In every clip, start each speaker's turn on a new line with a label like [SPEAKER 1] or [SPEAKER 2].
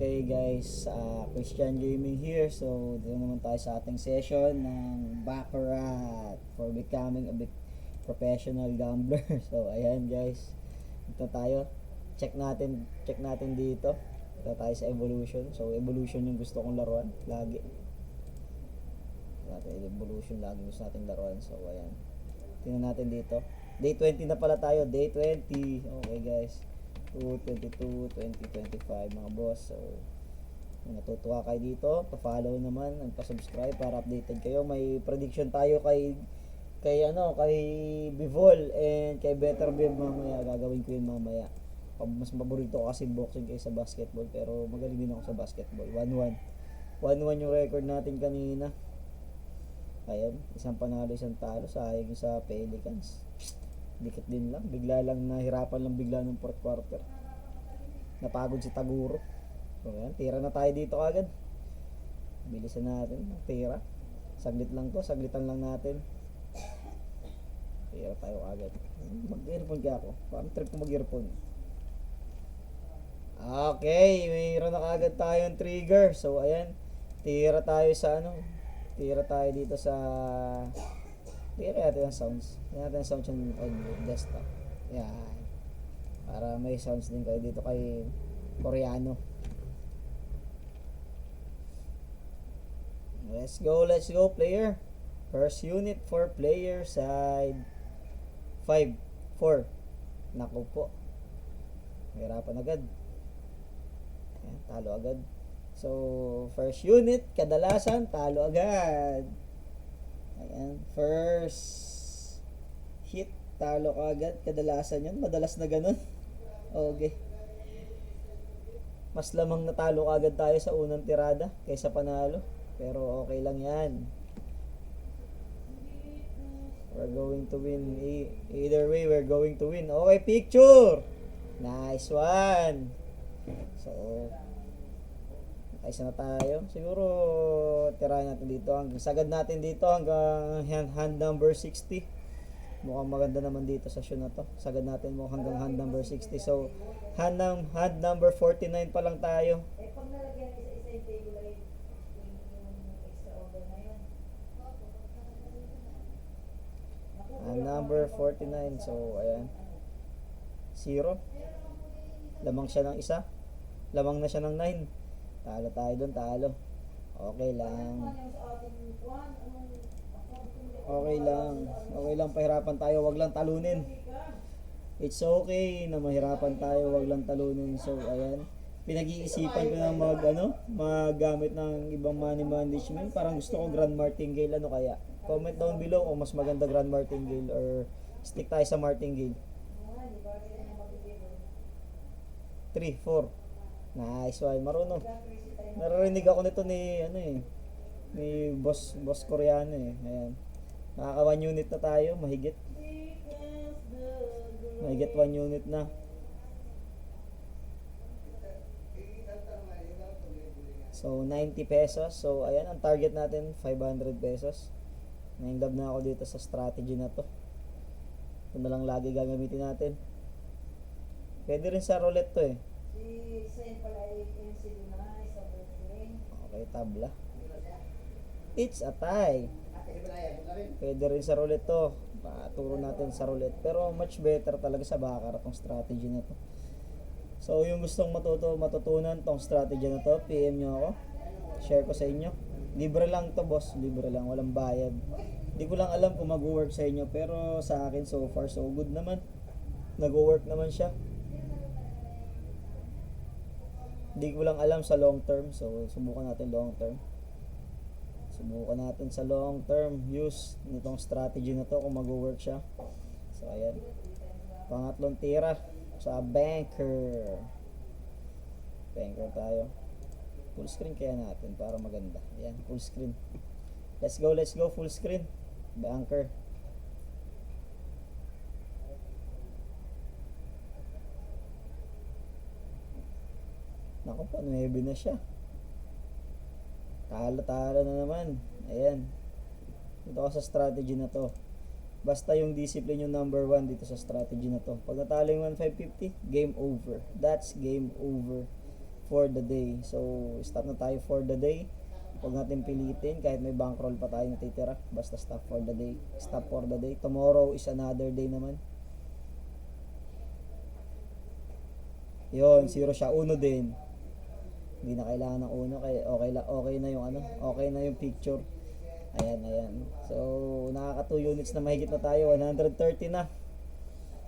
[SPEAKER 1] Okay guys, Christian Gaming here. So, dito naman tayo sa ating session ng Baccarat for becoming a big professional gambler. So, ayan guys. Ito tayo. Check natin dito. Ito tayo sa Evolution. So, Evolution yung gusto kong laruan lagi. Evolution lagi gusto nating laruan. So, ayan. Tingnan natin dito. Day 20 na pala tayo. Day 20. Okay guys. 2022, 2025 mga boss. So, kung natutuwa kayo dito, pa-follow naman and pa-subscribe para updated kayo. May prediction tayo kay Bivol and kay Better Biv mamaya. Gagawin ko yun mamaya. Mas paborito ko kasi boxing kaysa basketball, pero magaling din ako sa basketball. 1-1. 1-1 yung record natin kanina. Ayan, isang panalo, isang talo. Sayang sa Pelicans. Dikit din lang, bigla lang nahirapan lang bigla ng fourth quarter. Napagod si Taguro. So yan, tira na tayo dito agad. Bilisan natin, tira. Saglitan lang natin. Tira tayo agad. Mag-earphone kaya ako. Parang trip ko mag-earphone. Okay, mayroon na kagad tayong trigger. So ayan, tira tayo dito sa Tira natin ang sounds. Tira natin ang sounds yung desktop. Yan. Para may sounds din kayo dito kay Koreano. Let's go player. First unit for player side. 5, 4. Naku po. Hirapan agad. Ayan, talo agad. So, first unit, kadalasan, talo agad. Ayan, first hit, talo ka agad. Kadalasan yun, madalas na ganun. Okay. Mas lamang natalo ka agad tayo sa unang tirada kaysa panalo. Pero okay lang yan. We're going to win. Either way, we're going to win. Okay, picture! Nice one! So, isa na tayo. Siguro tirahin natin dito. Sagad natin dito hanggang hand number 60. Mukhang maganda naman dito sa show na to. Sagad natin mo hanggang hand number 60. So, hand number 49 pa lang tayo.
[SPEAKER 2] Pag nalagyan isa-isa yung table ay yung extra order na yun.
[SPEAKER 1] Hand number 49. So, ayan. 0. Lamang siya ng isa. Lamang na siya ng 9. Talo tayo doon, talo. Okay lang. Okay lang, pahirapan tayo, wag lang talunin. It's okay na mahirapan tayo, wag lang talunin. So, ayan. Pinag-iisipan ko na magamit ng ibang money management. Parang gusto ko Grand Martingale, ano kaya? Comment down below kung mas maganda Grand Martingale or stick tayo sa Martingale. 3, 4. Nice one, marunong. Naririnig ako nito ni boss Koreano eh. Ayan. Nakaka 1 unit na tayo, mahigit. Mahigit 1 unit na. So 90 pesos. So ayan, ang target natin 500 pesos. Nainlove na ako dito sa strategy na to. Ito na lang lagi gagamitin natin. Pwede rin sa roulette to eh.
[SPEAKER 2] Si Sen pala yung si Lunay sa birthday.
[SPEAKER 1] Okay, tabla. It's a tie. Pwede rin sa roulette to. Paturo natin sa roulette. Pero much better talaga sa Baccarat tong strategy na to. So, yung gustong matutunan tong strategy na to, PM nyo ako. Share ko sa inyo. Libre lang to, boss. Libre lang. Walang bayad. Hindi ko lang alam kung mag-work sa inyo. Pero sa akin, so far, so good naman. Nag-work naman siya. Hindi ko lang alam sa long term. So, subukan natin long term. Subukan natin sa long term use nitong strategy na to kung mag-work siya. So, ayan. Pangatlong tira sa banker. Banker tayo. Full screen kaya natin para maganda. Ayan, full screen. Let's go, full screen. Banker. Naku po, 9 na siya. Talo na naman. Ayan. Dito ako sa strategy na to. Basta yung discipline yung number 1 dito sa strategy na to. Pag natalo yung 1550, game over. That's game over. for the day. So, stop na tayo for the day. Huwag natin pilitin kahit may bankroll pa tayo natitira. Basta stop for the day. Stop for the day. Tomorrow is another day naman. Yon, zero siya. Uno din. Hindi na kailangan ng uno. Kaya okay na yung ano. Okay na yung picture. Ayan. So, nakaka 2 units na mahigit na tayo. 130 na.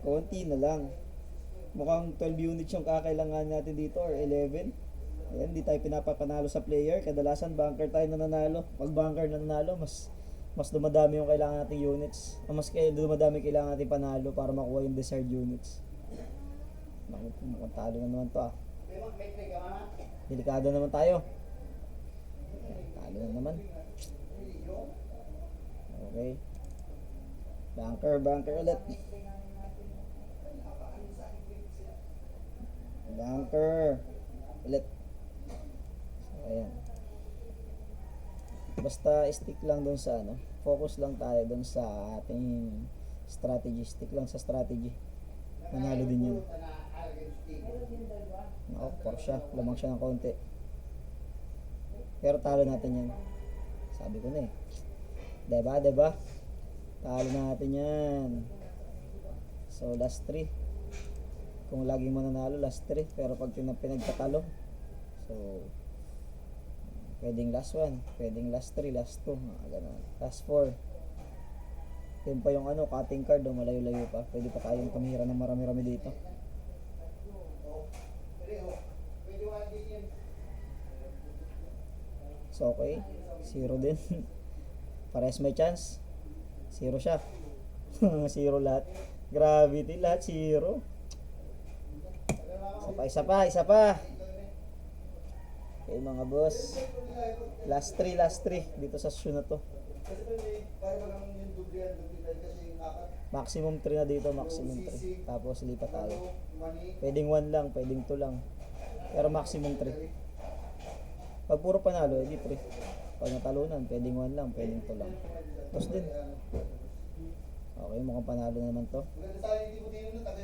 [SPEAKER 1] Konti na lang. Mukhang 12 units yung kakailangan natin dito or 11. Ayan, di tayo pinapapanalo sa player. Kadalasan bunker tayo nananalo. Pag bunker nananalo, mas dumadami yung kailangan nating units. Mas dumadami kailangan nating panalo para makuha yung desired units. Mukhang talo na naman to ah. Delikado naman tayo. Talo na naman. Okay. Bunker ulit. Bunker ulit. Ayan. Basta stick lang doon sa ano, focus lang tayo doon sa ating strategy, stick lang sa strategy. Manalo din yun. Nako, Porsche, lamang siya ng konti. Pero talo natin yan. Sabi ko na eh. Diba? Talo natin yan. So, last 3. Kung laging mananalo, last 3. Pero pag pinagtatalo, so, pwedeng last 1, pwedeng last 3, last 2, ganun. Last 4. Yun pa yung ano, cutting card, malayo-layo pa. Pwede pa tayong tumira ng marami-rami dito. So, okay. 0 din. Parehas may chance. 0 siya. 0 lahat. Gravity lahat, 0. Isa pa. Okay mga boss. Last 3 dito sa shoe na to. Maximum 3 na dito, maximum 3. Tapos lipat tayo. Pwedeng 1 lang, pwedeng 2 lang. Pero maximum 3. Pag puro panalo, edi 3. Pag natalunan, pwedeng 1 lang, pwedeng 2 lang. Tapos din. Okay, mukhang panalo na naman to.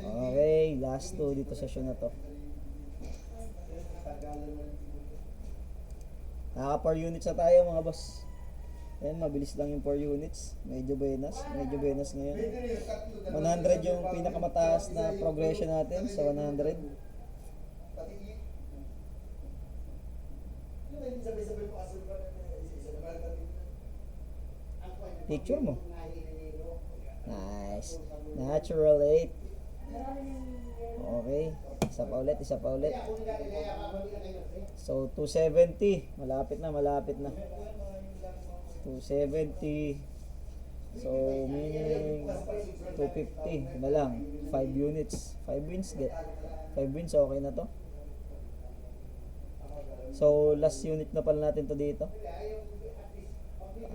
[SPEAKER 1] Okay, last 2 dito sa shoe na to. Naka 4 units na tayo mga boss. Ayan, mabilis lang yung 4 units. Medyo buenas ngayon. 100 yung pinakamataas na progression natin sa 100. Picture mo. Nice. Natural 8. Okay. Isa pa ulit. So, 270. Malapit na. 270. So, meaning 250 na lang. 5 units. 5 wins. 5 wins, okay na to. So, last unit na pala natin to dito.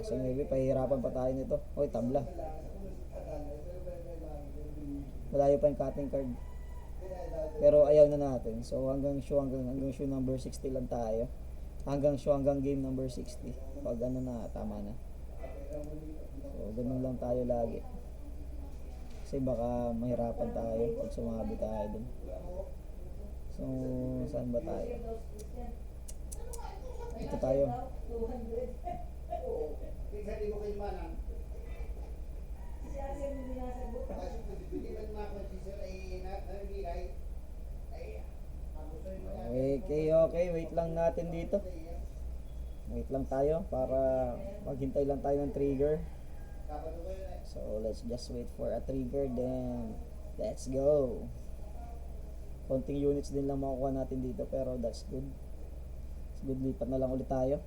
[SPEAKER 1] So, maybe pahihirapan pa tayo nito. Oy, tabla. Malayo pa yung cutting card. Pero ayaw na natin. So, hanggang shoe number 60 lang tayo. Hanggang game number 60. Pag ano na, tama na. So, ganun lang tayo lagi. Kasi baka mahirapan tayo pag sumabi tayo dun. So, saan ba tayo? Dito tayo. Okay, wait lang natin dito. Wait lang tayo para maghintay lang tayo ng trigger. So let's just wait for a trigger, then let's go. Konting units din lang makukuha natin dito, pero that's good. It's good, lipat na lang ulit tayo.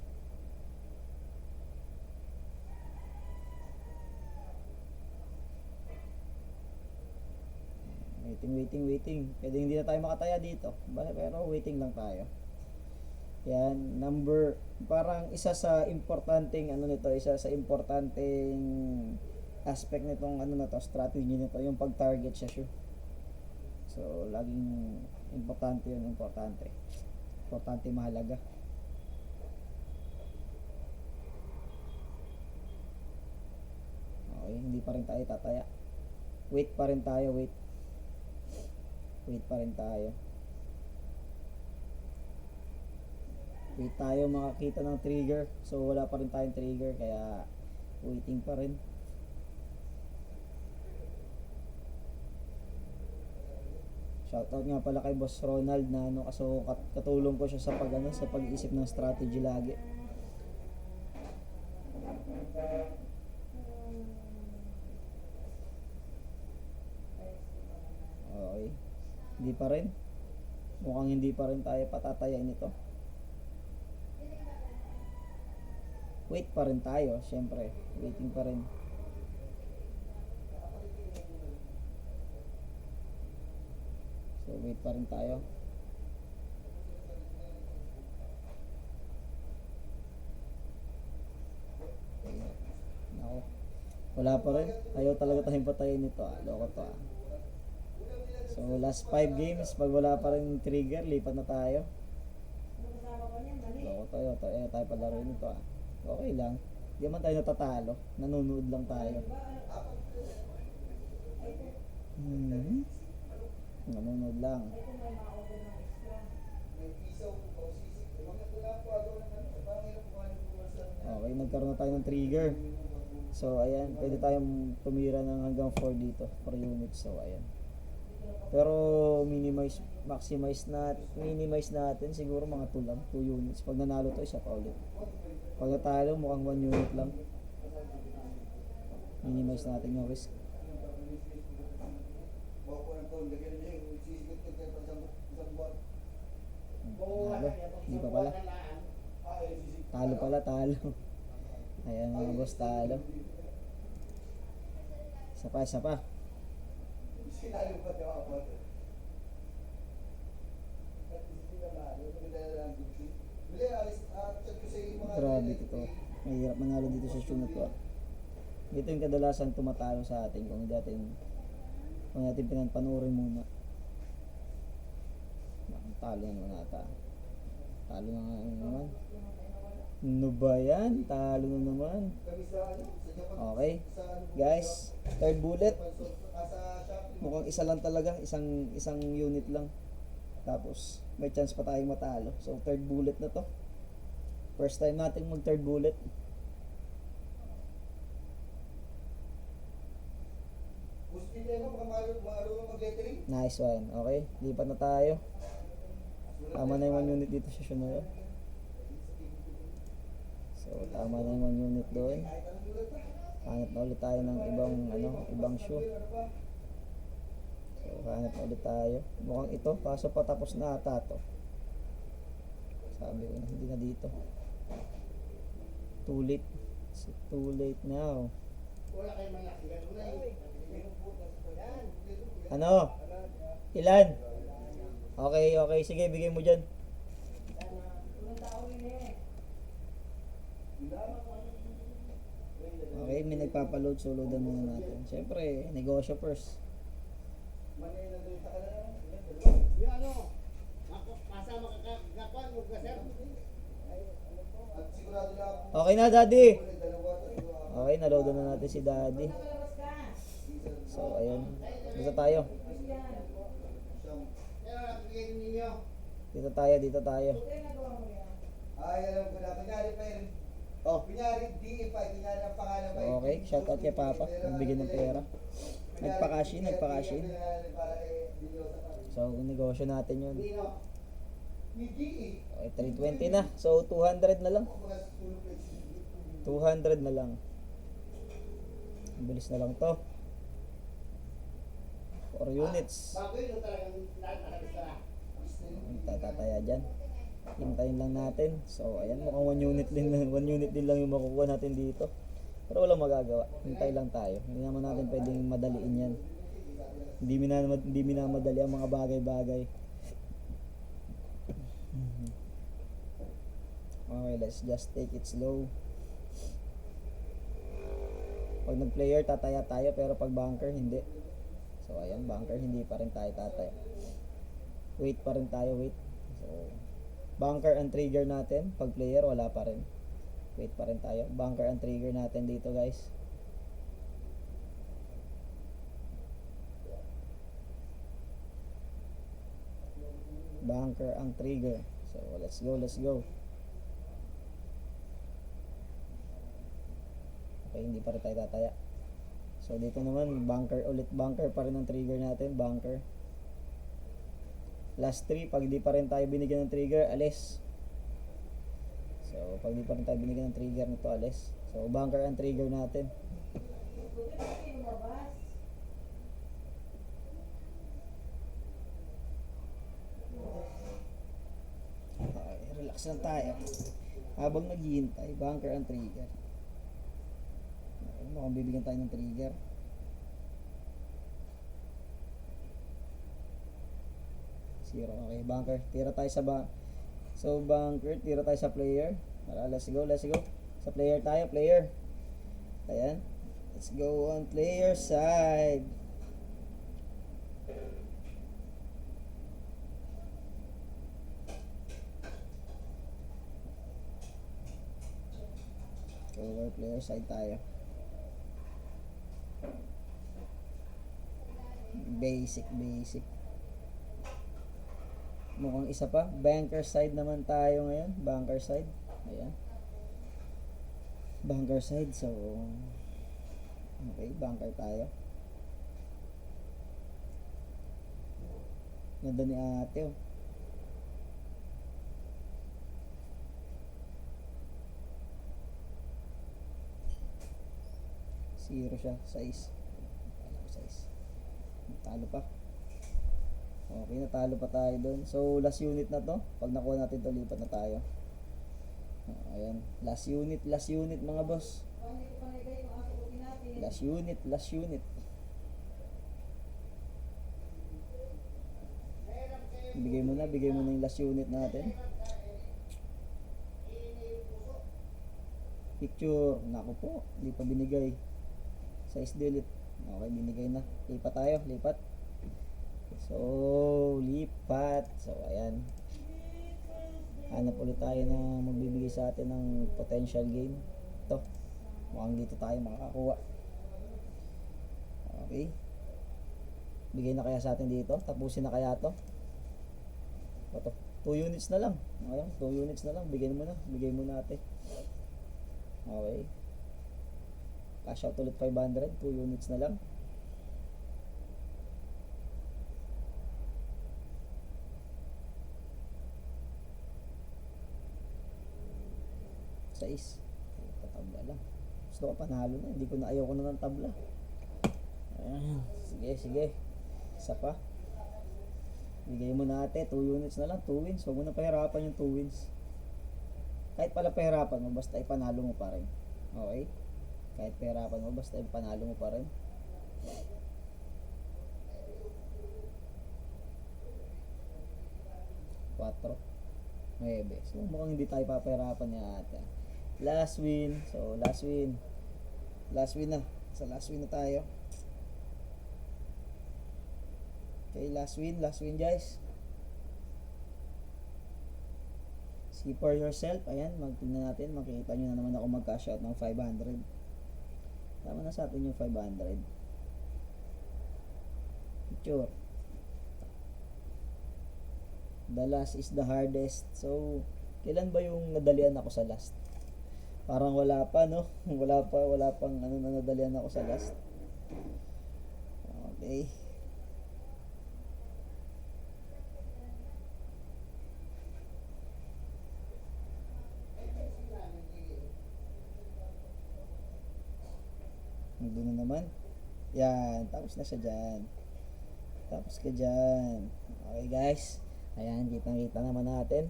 [SPEAKER 1] Waiting. Pwede hindi na tayo makataya dito. Pero waiting lang tayo. Yan, parang isa sa importanteng aspect nitong strategy nito, yung pag-target sa shoe. So, laging importante yun, importante, mahalaga. Okay, hindi pa rin tayo tataya. Wait pa rin tayo. Wait tayo makakita ng trigger. So wala pa rin tayong trigger kaya waiting pa rin. Shoutout nga pala kay Boss Ronald na ano, kaso katulong ko siya sa sa pag-iisip ng strategy lagi. Okay. Hindi pa rin. Mukhang hindi pa rin tayo patatayain ito. Wait pa rin tayo, syempre. Waiting pa rin. So wait pa rin tayo. Nako. Wala pa rin. Ayaw talaga tayong patayin nito. Loko to ah. So last 5 games, pag wala pa rin trigger, lipat na tayo. Loko tayo, tayo palaro nito ah. Okay lang. Hindi man tayo natatalo. Nanonood lang tayo. Nanonood lang. Okay, nagkaroon na tayo ng trigger. So ayan, pwede tayong tumira ng hanggang 4 dito, 4 units. So ayan. Pero minimize natin siguro mga 2 lang, 2 units. Pag nanalo to, isa pa ulit. Pag natalo, mukhang 1 unit lang. Minimize natin yung risk. Talo, hindi pa pala. Talo pala, talo. Ayan mga boss, talo. Isa pa. Grabe ito. Mahirap manalo dito sa show na to. Ito yung kadalasan tumatalo sa atin kung natin pinanpanurin muna. Talo na naman ata. Talo na nga naman. Ano ba yan? Talo na naman. Okay. Guys, third bullet. Mukhang isa lang talaga. Isang unit lang. Tapos, may chance pa tayong matalo. So, third bullet na to. First time natin mag third bullet. Nice one. Okay. Lipat na tayo. Tama na yung 1 unit dito sa Shunoro. So, tama na yung 1 unit doon. Hanap na ulit tayo ng ibang shoe. So, hanap na ulit tayo. Mukhang ito, kaso patapos na ata to. Sabi ko na, hindi na dito. Too late. It's too late now. Ano? Ilan? Okay. Sige, bigay mo dyan. Okay, may nagpapaload. So, loadan muna natin. Siyempre, negosyo first. Okay na, Daddy. Okay, naloadan na natin si Daddy. So, ayun. Dito tayo. Dito tayo.
[SPEAKER 3] Ay, alam ko na. Kunyari pa yun. Oh. Kunyari, DFI. Kunyari ang pangalan pa yun.
[SPEAKER 1] Okay, shoutout kay Papa. Nagbigay ng pera. Nagpa-cash in. So, negosyo natin yun. Okay, 320 na. So, 200 na lang. 200 na lang. Bilis na lang to. 4 units. Tataya dyan. Hintayin lang natin. So, ayan, mukhang 1 unit din lang yung makukuha natin dito. Pero walang magagawa. Hintay lang tayo. Hindi naman natin pwedeng madaliin yan. Hindi minamadali ang mga bagay-bagay. Okay, let's just take it slow. Pag nag-player, tataya tayo. Pero pag bunker, hindi. So, ayan, bunker, hindi pa rin tayo tataya. Wait pa rin tayo, wait. So, bunker ang trigger natin. Pag player, wala pa rin. Wait pa rin tayo. Bunker ang trigger natin dito, guys. Bunker ang trigger. So, let's go. Okay, hindi pa rin tayo tataya. So dito naman, bunker ulit. Bunker pa rin ang trigger natin. Bunker. Last 3, pag di pa rin tayo binigyan ng trigger, alis. So pag di pa rin tayo binigyan ng trigger nito, alis. So bunker ang trigger natin.
[SPEAKER 2] Buti pa kayo lumabas.
[SPEAKER 1] Okay, relax lang tayo. Habang naghihintay, bunker ang trigger. Okay, mukhang bibigyan tayo ng trigger. Zero. Okay, bunker. Tira tayo sa So, bunker. Tira tayo sa player. Let's go, let's go. Sa player tayo, player. Ayan. Let's go on player side. Over player side tayo. Basic. Mukhang isa pa. Banker side naman tayo ngayon. Banker side. Ayan. Banker side. So, okay. Banker tayo. Ganda ni ate, oh. Zero siya. Size. Talo pa. Okay, natalo pa tayo doon. So, last unit na to. Pag nakuha natin to, lipat na tayo. Ayan. Last unit mga boss.
[SPEAKER 2] Hindi ko pa nagay kung ang sagutin natin.
[SPEAKER 1] Last unit. Bigay mo na yung last unit natin. Picture. Naku po, hindi pa binigay. Size delete. Okay, binigay na. Lipat tayo, lipat. So, lipat. So, ayan. Hanap ulit tayo na magbibigay sa atin ng potential game. Ito. Mukhang dito tayo makakakuha. Okay. Bigay na kaya sa atin dito. Tapusin na kaya to. Ito. 2 units na lang. Ayan, 2 units na lang. Bigay mo na. Bigay mo natin. Okay. Cash out ulit 500. 2 units na lang. Sais. Patabla lang. Gusto ko panalo na. Hindi ko na ayaw ko na ng tabla. Ayan. Sige. Isa pa. Bigay mo natin. 2 units na lang. 2 wins. Huwag mo na pahirapan yung 2 wins. Kahit pala pahirapan mo, basta ipanalo mo pa rin. Okay? Kahit pahirapan mo, basta ipanalo mo pa rin. Quatro. 9. So mukhang hindi tayo papahirapan ni ate. Last win. So last win. Last win na. Sa last win na tayo. Okay, last win guys. See for yourself. Ayan, magtingnan natin. Makikita nyo na naman ako mag-cash out ng 500. Tama na sa atin yung 500. Picture. The last is the hardest. So, kailan ba yung nadalian ako sa last? Parang wala pa, no? Wala pang ano na nadalian ako sa last. Okay. Doon na naman. Yan, tapos na siya dyan. Tapos ka dyan. Okay guys. Ayan, kitang-kita naman natin.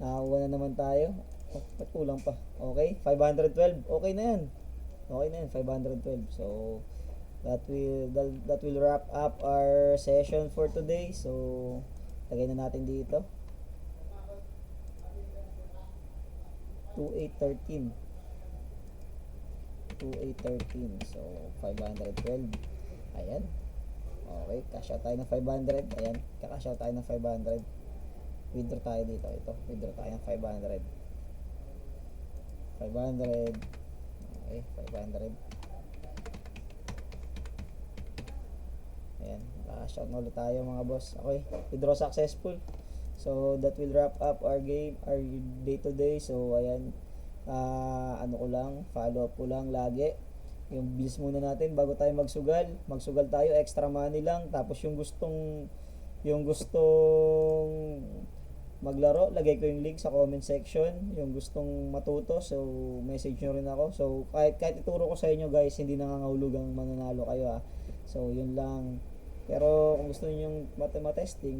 [SPEAKER 1] Nakakuha na naman tayo. Oh, ba't kulang pa? Okay, 512. Okay na yan. Okay na yan, 512. So, that will wrap up our session for today. So, lagay na natin dito. 2813. 2813. So, 512. Ayan. Okay, cash out tayo ng 500. Ayan, kakash out tayo ng 500. Withdraw tayo dito. Ito, withdraw tayo ng 500. 500. Okay, 500. Ayan, cash out na ulit tayo mga boss. Okay, withdraw successful. So, that will wrap up our game, our day to day. So, ayan, ano ko lang, follow up ko lang lagi. Yung bills muna natin bago tayo magsugal. Magsugal tayo, extra money lang. Tapos yung gustong maglaro, lagay ko yung link sa comment section. Yung gustong matuto, so message nyo rin ako. So kahit ituro ko sa inyo guys, hindi nangangahulugang mananalo kayo So yun lang. Pero kung gusto niyo yung matesting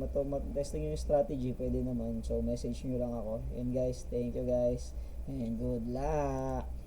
[SPEAKER 1] yung strategy, pwede naman. So message nyo lang ako. Yun guys, thank you guys. And good luck.